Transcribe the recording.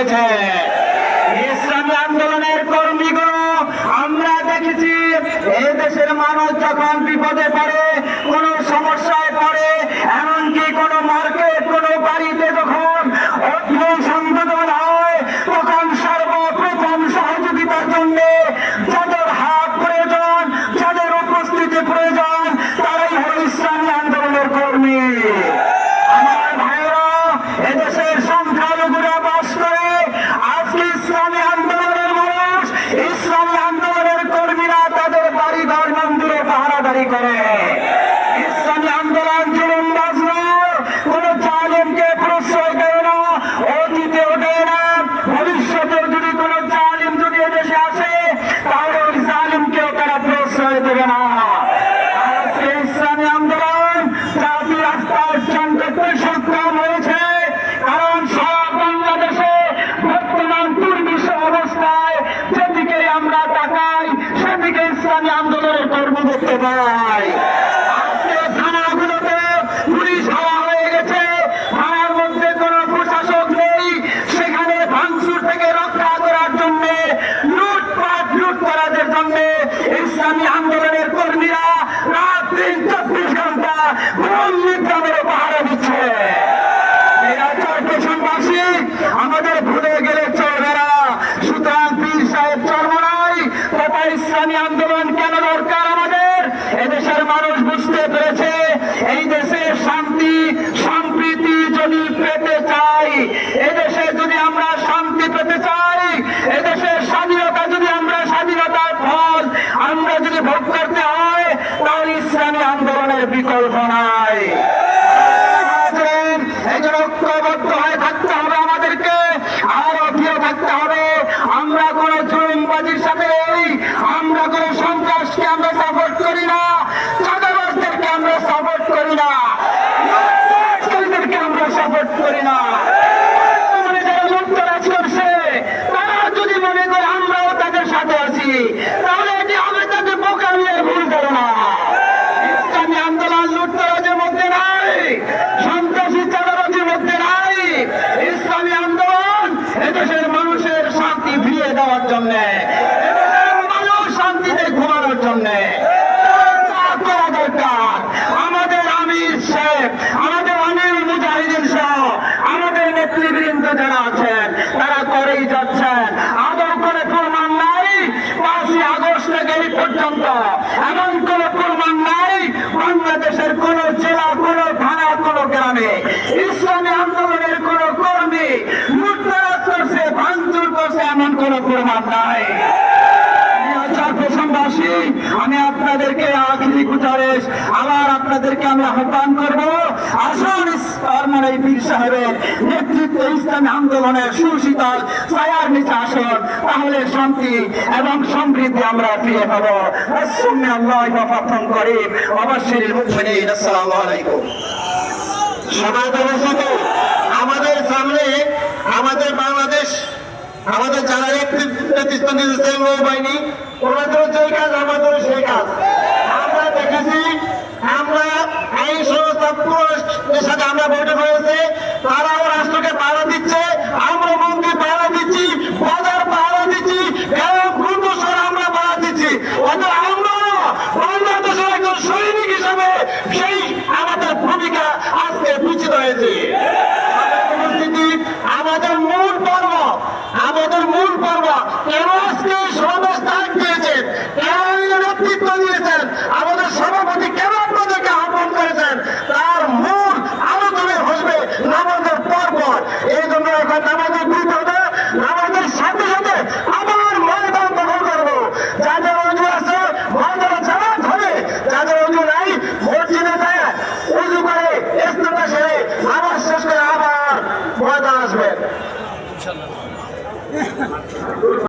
হয়েছে। ইসলামী আন্দোলনের কর্মীগুলো আমরা দেখেছি এই দেশের মানুষ যখন বিপদে পড়ে, কোন সমস্যায় পড়ে, এমনকি কোন মার্কেট, কোন বাড়িতে যখন সংগঠন হয়, তখন সর্বপ্রথম সহযোগিতার জন্য যাদের হাত প্রয়োজন, যাদের উপস্থিতি প্রয়োজন, তারাই হল ইসলামী আন্দোলনের কর্মী। আমার ভাইয়েরা, এদেশের সংখ্যালঘুরা বাস করে, আজকে ইসলামী আন্দোলনের মানুষ, ইসলামী আন্দোলনের কর্মীরা তাদের বাড়ি ঘর মন্দিরে পাহারাদারি করে। ইসলামী আন্দোলন জুলুমবাজ নয়, কোন জালিমকে প্রশ্রয় দেয় না, অতীতেও দেয় না, ভবিষ্যতেও যদি কোন জালিম যদি এদেশে আসে তাহলে ওই জালিমকেও তারা প্রশ্রয় দেবে না। আজকে ইসলামী আন্দোলন জাতি রাস্তায় উচ্চারণ করতে সক্ষম হয়েছে, কারণ সব বাংলাদেশে বর্তমান দুর্বিষ অবস্থায় যেদিকে আমরা তাকাই সেদিকে ইসলামী আন্দোলনের কর্ম দেখতে পাই। আজকে থানাগুলোতে পুলিশ হাওয়া হয়ে গেছে, থানার মধ্যে কোনো প্রশাসক নেই, সেখানে ভাঙচুর থেকে রক্ষা করার জন্য, লুটপাট লুটতরাজের জন্য ইসলামী আন্দোলনের কর্মীরা রাত দিন 24 ঘন্টা গ্রামের পাহারা দিচ্ছে। এরা চরপেশনবাসী, আমাদের ভুলে গেলে চলবে না। সুতরাং পীর সাহেব চরমনাই তথা ইসলামী আন্দোলন কেন দরকার আমাদের, এদেশের মানুষ বুঝতে পেরেছে। এই দেশে শান্তি সম্প্রীতি যদি পেতে চাই, এদেশে যদি আমরা শান্তি পেতে চাই, এদেশের স্বাধীনতা যদি আমরা স্বাধীনতার ফল আমরা যদি ভোগ করতে হয়, তাহলে ইসলামী আন্দোলনের বিকল্প নাই। এই জন্য ঐক্যবদ্ধ হয়ে থাকতে হবে আমাদেরকে, আর অধীর থাকতে হবে। আমরা কোন জুলুমবাজির সাথে নেই, আমরা কোন সন্ত্রাসকে আমরা সাপোর্ট করি না, চাঁদাবাজদেরকে আমরা সাপোর্ট করি না, আমরা সাপোর্ট করি না। যারা লুটতরাজ করছে তারা যদি মনে করে আমরাও তাদের সাথে আছি, তাহলে এটি আমি তাদের বোকামিয়ে ভুল করো না। ইসলামী আন্দোলন লুটতরাজের মধ্যে নাই, সন্ত্রাসী চাঁদাবাজির মধ্যে নাই। ইসলামী আন্দোলন এদেশের মানুষের শান্তি ফিরিয়ে দেওয়ার জন্য, মানুষ শান্তিতে ঘুমানোর জন্য করা দরকার। আমাদের আমির শেখ, আমাদের আমির মুজাহিদিন সহ আমাদের নেতৃবৃন্দ যারা আছেন তারা করেই যাচ্ছেন। আদৌ করে প্রমাণ নাই 5ই আগস্ট থেকে এই পর্যন্ত এমন কোন প্রমাণ নাই বাংলাদেশের কোন জেলা, কোন থানা, কোন গ্রামে ইসলামী আন্দোলনের কোন কর্মী লুটতরাজ করছে, ভাঙচুর করছে, এমন কোন প্রমাণ নাই। চরপেশনবাসী, আমি আপনাদেরকে আখিরি গুজারিশ, আবার আপনাদেরকে আমি আহ্বান করবো, আসুন চরমনাই পীর সাহেবের নেতৃত্বে ইসলামী আন্দোলনের সুশীতল ছায়ার নিচে আসুন, তাহলে শান্তি এবং সমৃদ্ধি আমরা ফিরে পাবো। আসসালামু আলাইকুম। আমাদের সামনে আমাদের বাংলাদেশ, আমাদের যারা নেতৃত্ব দিয়েছে নৌবাহিনী, ওনাদেরও যে কাজ আমাদেরও সেই কাজ। আমরা দেখেছি, আমরা এই সংস্থা পুরুষের সাথে আমরা বৈঠক হয়েছে, তারাও রাষ্ট্রকে পাহারা দিচ্ছে, আমরা মন্দির পাহারা দিচ্ছি, বাজার পাহারা দিচ্ছি, ঘুরদোষর আমরা পাহারা দিচ্ছি। অর্থাৎ আমরা বাংলাদেশের একজন সৈনিক হিসাবে সেই আমাদের ভূমিকা আজকে বিচিত হয়েছে। আমাদের মূল পর্ব, আমাদের মূল পর্ব কেন আজকে সমাবেশ ডাক দিয়েছেন, কেন নেতৃত্ব দিয়েছেন, আমাদের সভাপতি কেন আপনাদেরকে আহ্বান করেছেন, তার মূল আলোচনায় বসবে নামাজের পর্ব। এই জন্য এখন নামাজের দিতে হবে, নামাজের সাথে সাথে আবার ময়দান দখল করবো। যাদের অজু আছে ময়দানে জামাত হবে, যাদের অজু নাই মসজিদে যায় উজু করে ইস্তেমা সেরে নামাজ শেষ করে আবার ময়দান আসবেন।